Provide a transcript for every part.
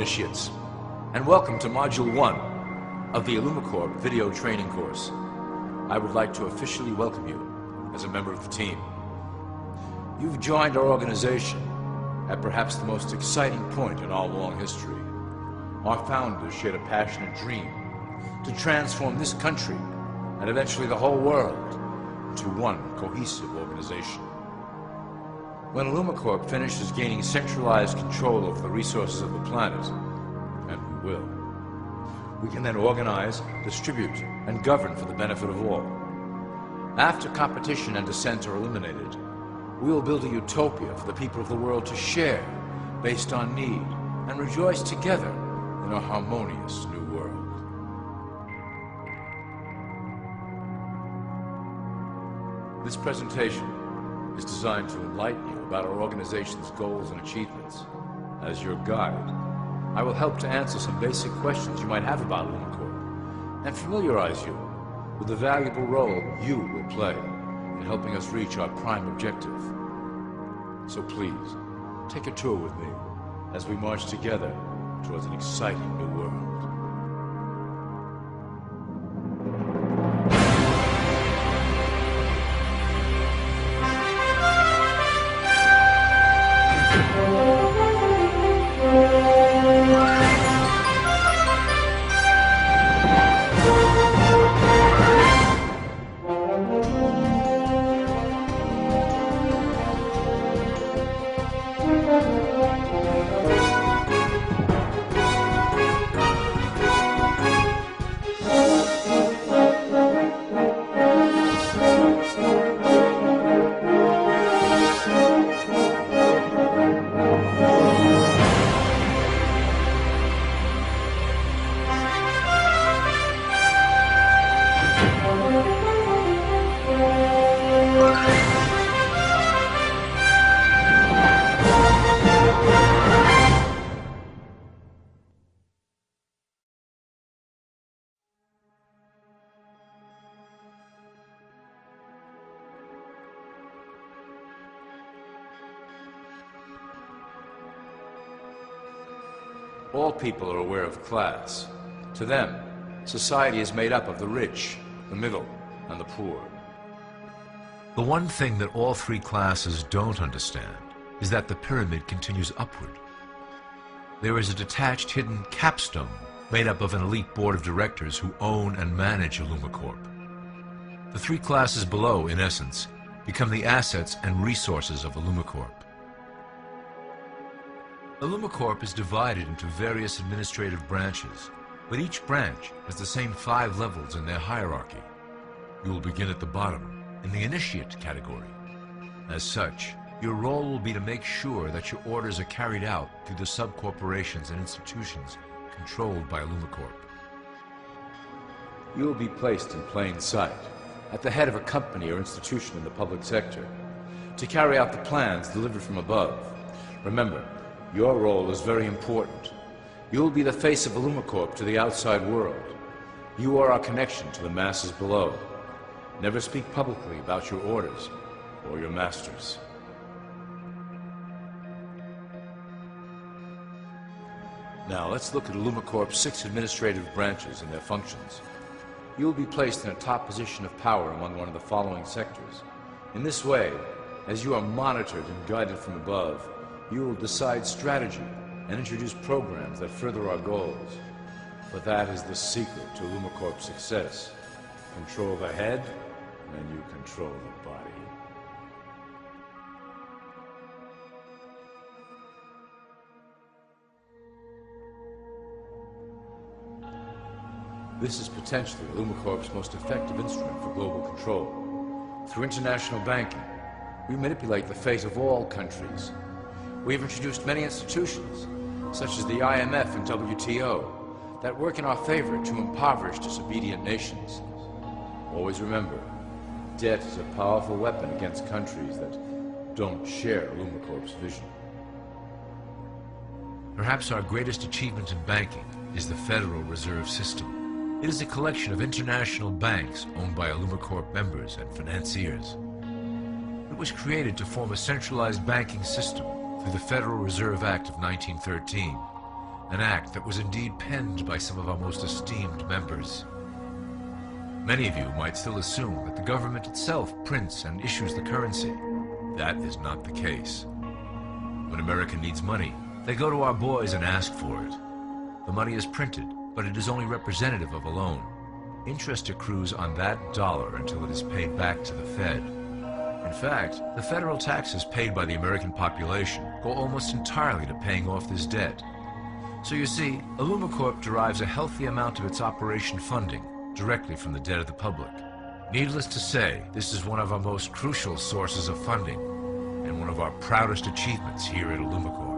initiates, and welcome to Module 1 of the ILLUMICORP video training course. I would like to officially welcome you as a member of the team. You've joined our organization at perhaps the most exciting point in our long history. Our founders shared a passionate dream to transform this country and eventually the whole world into one cohesive organization. When ILLUMICORP finishes gaining centralized control over the resources of the planet, and we will, we can then organize, distribute, and govern for the benefit of all. After competition and dissent are eliminated, we will build a utopia for the people of the world to share based on need and rejoice together in a harmonious new world. This presentation is designed to enlighten you about our organization's goals and achievements. As your guide, I will help to answer some basic questions you might have about ILLUMICORP and familiarize you with the valuable role you will play in helping us reach our prime objective. So please, take a tour with me as we march together towards an exciting new world. All people are aware of class. To them, society is made up of the rich, the middle, and the poor. The one thing that all three classes don't understand is that the pyramid continues upward. There is a detached hidden capstone made up of an elite board of directors who own and manage ILLUMICORP. The three classes below, in essence, become the assets and resources of ILLUMICORP. ILLUMICORP is divided into various administrative branches, but each branch has the same 5 levels in their hierarchy. You will begin at the bottom, in the initiate category. As such, your role will be to make sure that your orders are carried out through the sub-corporations and institutions controlled by ILLUMICORP. You will be placed in plain sight, at the head of a company or institution in the public sector, to carry out the plans delivered from above. Remember, your role is very important. You will be the face of ILLUMICORP to the outside world. You are our connection to the masses below. Never speak publicly about your orders or your masters. Now let's look at ILLUMICORP's 6 administrative branches and their functions. You will be placed in a top position of power among one of the following sectors. In this way, as you are monitored and guided from above, you will decide strategy and introduce programs that further our goals. But that is the secret to ILLUMICORP's success. Control the head, and you control the body. This is potentially ILLUMICORP's most effective instrument for global control. Through international banking, we manipulate the fate of all countries. We have introduced many institutions, such as the IMF and WTO, that work in our favor to impoverish disobedient nations. Always remember, debt is a powerful weapon against countries that don't share ILLUMICORP's vision. Perhaps our greatest achievement in banking is the Federal Reserve System. It is a collection of international banks owned by ILLUMICORP members and financiers. It was created to form a centralized banking system through the Federal Reserve Act of 1913 an act that was indeed penned by some of our most esteemed members. Many of you might still assume that the government itself prints and issues the currency. That is not the case. When America needs money, they go to our boys and ask for it. The money is printed, but it is only representative of a loan. Interest accrues on that dollar until it is paid back to the Fed. In fact, the federal taxes paid by the American population go almost entirely to paying off this debt. So you see, ILLUMICORP derives a healthy amount of its operation funding directly from the debt of the public. Needless to say, this is one of our most crucial sources of funding and one of our proudest achievements here at ILLUMICORP.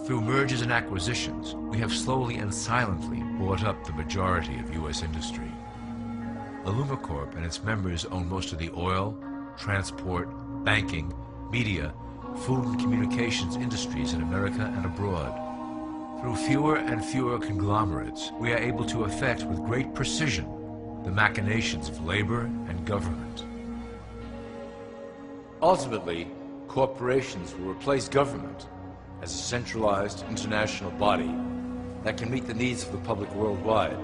Through mergers and acquisitions, we have slowly and silently bought up the majority of U.S. industry. ILLUMICORP and its members own most of the oil, transport, banking, media, food and communications industries in America and abroad. Through fewer and fewer conglomerates, we are able to effect with great precision the machinations of labor and government. Ultimately, corporations will replace government as a centralized international body that can meet the needs of the public worldwide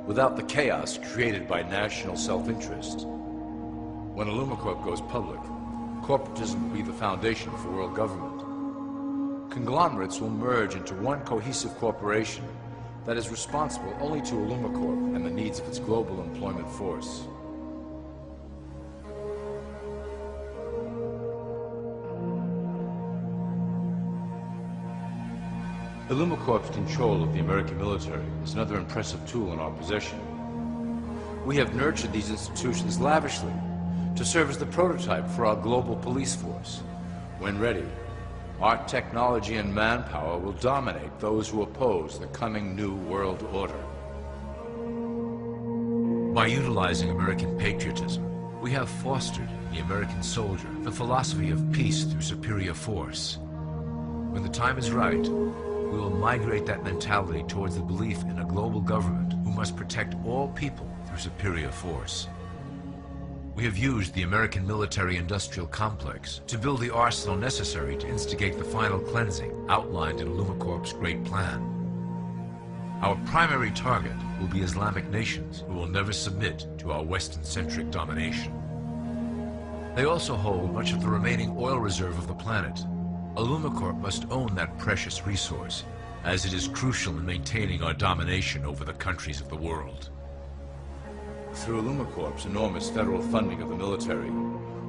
without the chaos created by national self-interest. When ILLUMICORP goes public, corporatism will be the foundation for world government. Conglomerates will merge into one cohesive corporation that is responsible only to ILLUMICORP and the needs of its global employment force. ILLUMICORP's control of the American military is another impressive tool in our possession. We have nurtured these institutions lavishly to serve as the prototype for our global police force. When ready, our technology and manpower will dominate those who oppose the coming new world order. By utilizing American patriotism, we have fostered in the American soldier the philosophy of peace through superior force. When the time is right, we will migrate that mentality towards the belief in a global government who must protect all people through superior force. We have used the American military-industrial complex to build the arsenal necessary to instigate the final cleansing outlined in ILLUMICORP's great plan. Our primary target will be Islamic nations who will never submit to our Western-centric domination. They also hold much of the remaining oil reserve of the planet. ILLUMICORP must own that precious resource, as it is crucial in maintaining our domination over the countries of the world. Through ILLUMICORP's enormous federal funding of the military,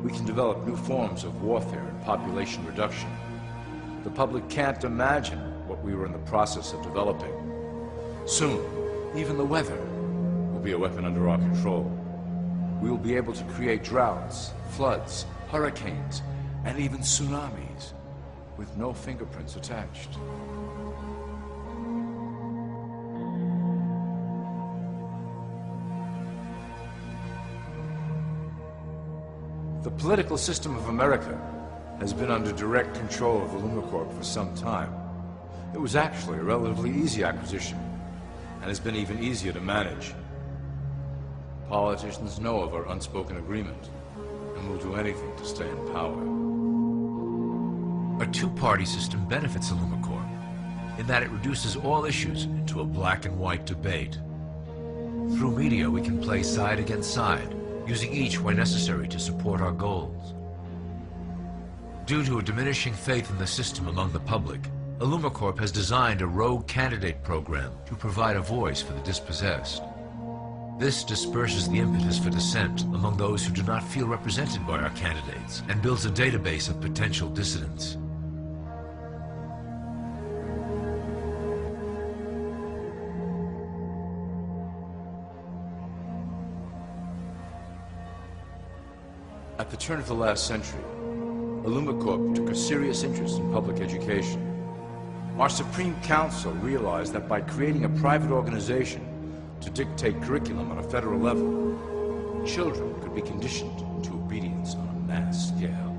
we can develop new forms of warfare and population reduction. The public can't imagine what we were in the process of developing. Soon, even the weather will be a weapon under our control. We will be able to create droughts, floods, hurricanes, and even tsunamis with no fingerprints attached. The political system of America has been under direct control of ILLUMICORP for some time. It was actually a relatively easy acquisition, and has been even easier to manage. Politicians know of our unspoken agreement, and will do anything to stay in power. A two-party system benefits ILLUMICORP in that it reduces all issues into a black and white debate. Through media, we can play side against side, using each where necessary to support our goals. Due to a diminishing faith in the system among the public, ILLUMICORP has designed a rogue candidate program to provide a voice for the dispossessed. This disperses the impetus for dissent among those who do not feel represented by our candidates and builds a database of potential dissidents. At the turn of the last century, ILLUMICORP took a serious interest in public education. Our Supreme Council realized that by creating a private organization to dictate curriculum on a federal level, children could be conditioned into obedience on a mass scale.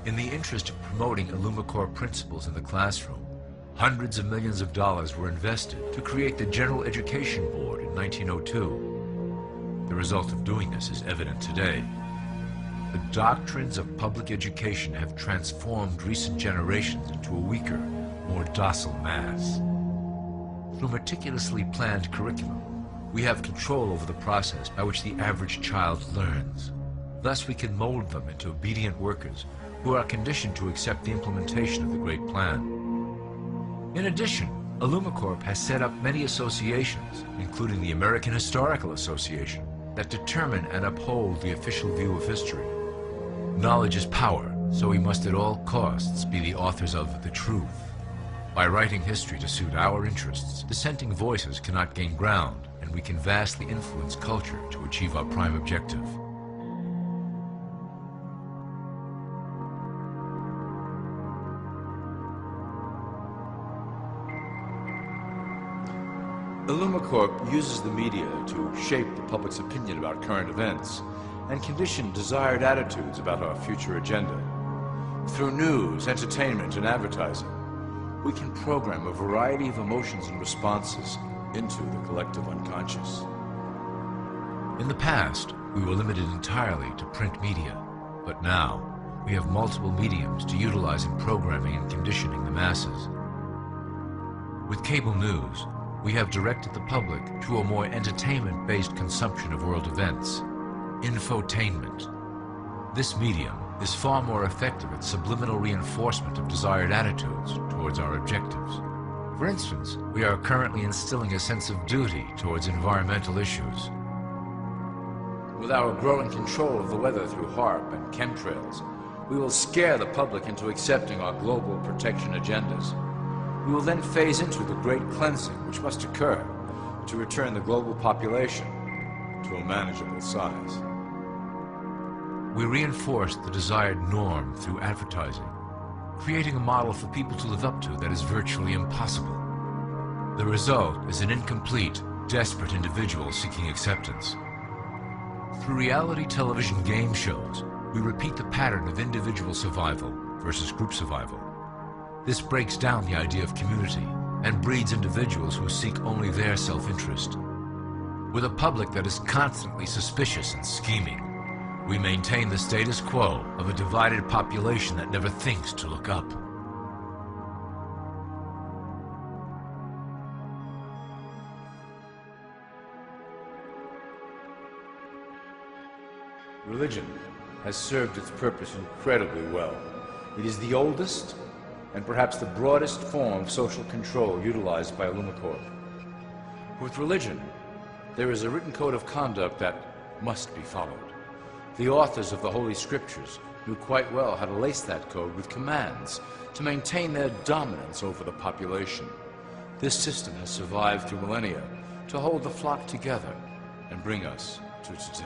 In the interest of promoting ILLUMICORP principles in the classroom, hundreds of millions of dollars were invested to create the General Education Board in 1902. The result of doing this is evident today. The doctrines of public education have transformed recent generations into a weaker, more docile mass. Through meticulously planned curriculum, we have control over the process by which the average child learns. Thus we can mold them into obedient workers who are conditioned to accept the implementation of the Great Plan. In addition, ILLUMICORP has set up many associations, including the American Historical Association, that determine and uphold the official view of history. Knowledge is power, so we must at all costs be the authors of the truth. By writing history to suit our interests, dissenting voices cannot gain ground, and we can vastly influence culture to achieve our prime objective. ILLUMICORP uses the media to shape the public's opinion about current events and condition desired attitudes about our future agenda. Through news, entertainment, and advertising, we can program a variety of emotions and responses into the collective unconscious. In the past, we were limited entirely to print media, but now we have multiple mediums to utilize in programming and conditioning the masses. With cable news, we have directed the public to a more entertainment-based consumption of world events, infotainment. This medium is far more effective at subliminal reinforcement of desired attitudes towards our objectives. For instance, we are currently instilling a sense of duty towards environmental issues. With our growing control of the weather through HARP and chemtrails, we will scare the public into accepting our global protection agendas. We will then phase into the great cleansing which must occur to return the global population to a manageable size. We reinforce the desired norm through advertising, creating a model for people to live up to that is virtually impossible. The result is an incomplete, desperate individual seeking acceptance. Through reality television game shows, we repeat the pattern of individual survival versus group survival. This breaks down the idea of community and breeds individuals who seek only their self-interest. With a public that is constantly suspicious and scheming, we maintain the status quo of a divided population that never thinks to look up. Religion has served its purpose incredibly well. It is the oldest and perhaps the broadest form of social control utilized by ILLUMICORP. With religion, there is a written code of conduct that must be followed. The authors of the Holy Scriptures knew quite well how to lace that code with commands to maintain their dominance over the population. This system has survived through millennia to hold the flock together and bring us to today.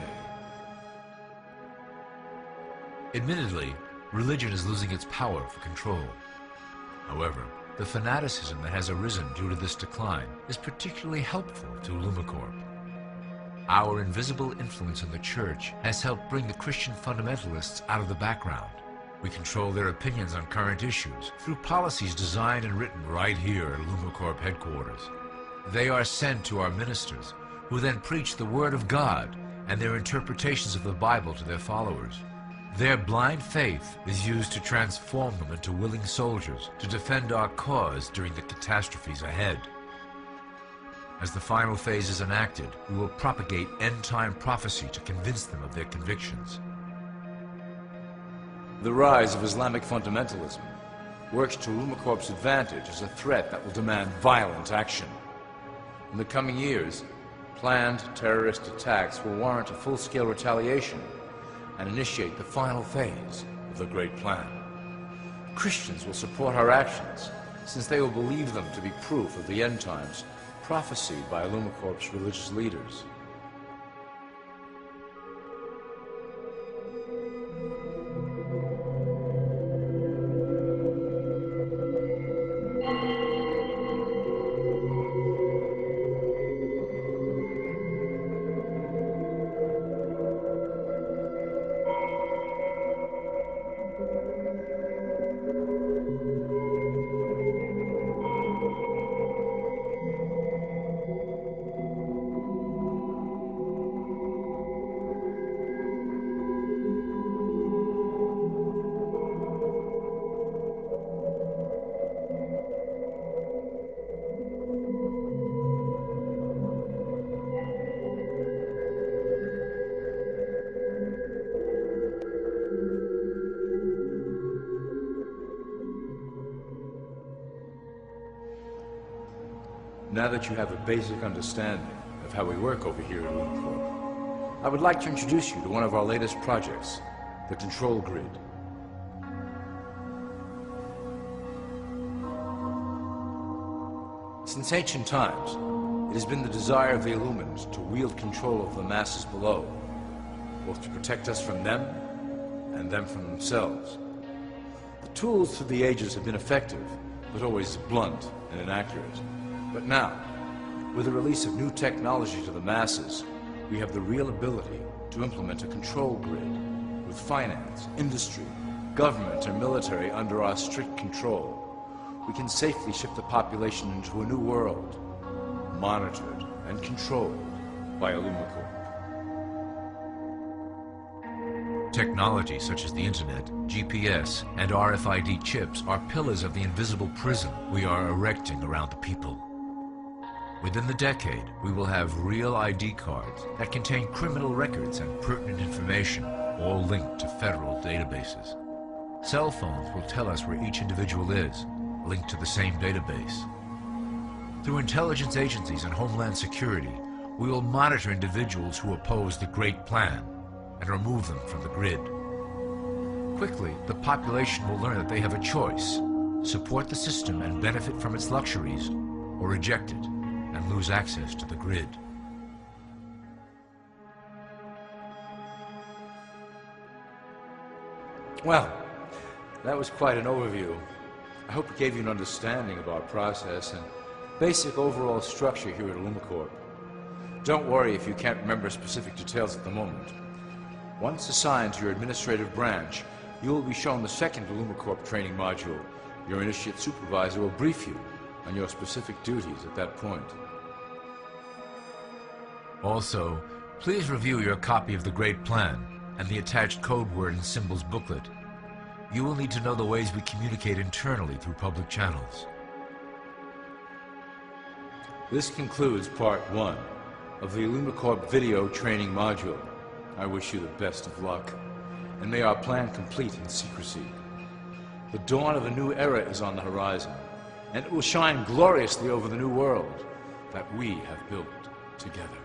Admittedly, religion is losing its power for control. However, the fanaticism that has arisen due to this decline is particularly helpful to ILLUMICORP. Our invisible influence in the Church has helped bring the Christian fundamentalists out of the background. We control their opinions on current issues through policies designed and written right here at ILLUMICORP headquarters. They are sent to our ministers, who then preach the Word of God and their interpretations of the Bible to their followers. Their blind faith is used to transform them into willing soldiers to defend our cause during the catastrophes ahead. As the final phase is enacted, we will propagate end-time prophecy to convince them of their convictions. The rise of Islamic fundamentalism works to ILLUMICORP's advantage as a threat that will demand violent action. In the coming years, planned terrorist attacks will warrant a full-scale retaliation and initiate the final phase of the Great Plan. Christians will support our actions, since they will believe them to be proof of the end times prophesied by ILLUMICORP's religious leaders. Now that you have a basic understanding of how we work over here at ILLUMICORP, I would like to introduce you to one of our latest projects, the Control Grid. Since ancient times, it has been the desire of the Illuminati to wield control of the masses below, both to protect us from them and them from themselves. The tools through the ages have been effective, but always blunt and inaccurate. But now, with the release of new technology to the masses, we have the real ability to implement a control grid with finance, industry, government, and military under our strict control. We can safely shift the population into a new world, monitored and controlled by ILLUMICORP. Technology such as the internet, GPS, and RFID chips are pillars of the invisible prison we are erecting around the people. Within the decade, we will have real ID cards that contain criminal records and pertinent information, all linked to federal databases. Cell phones will tell us where each individual is, linked to the same database. Through intelligence agencies and Homeland Security, we will monitor individuals who oppose the Great Plan and remove them from the grid. Quickly, the population will learn that they have a choice: support the system and benefit from its luxuries, or reject it and lose access to the grid. Well, that was quite an overview. I hope it gave you an understanding of our process and basic overall structure here at ILLUMICORP. Don't worry if you can't remember specific details at the moment. Once assigned to your administrative branch, you will be shown the second ILLUMICORP training module. Your initiate supervisor will brief you on your specific duties at that point. Also, please review your copy of the Great Plan and the attached code word and symbols booklet. You will need to know the ways we communicate internally through public channels. This concludes part 1 of the ILLUMICORP video training module. I wish you the best of luck, and may our plan complete in secrecy. The dawn of a new era is on the horizon, and it will shine gloriously over the new world that we have built together.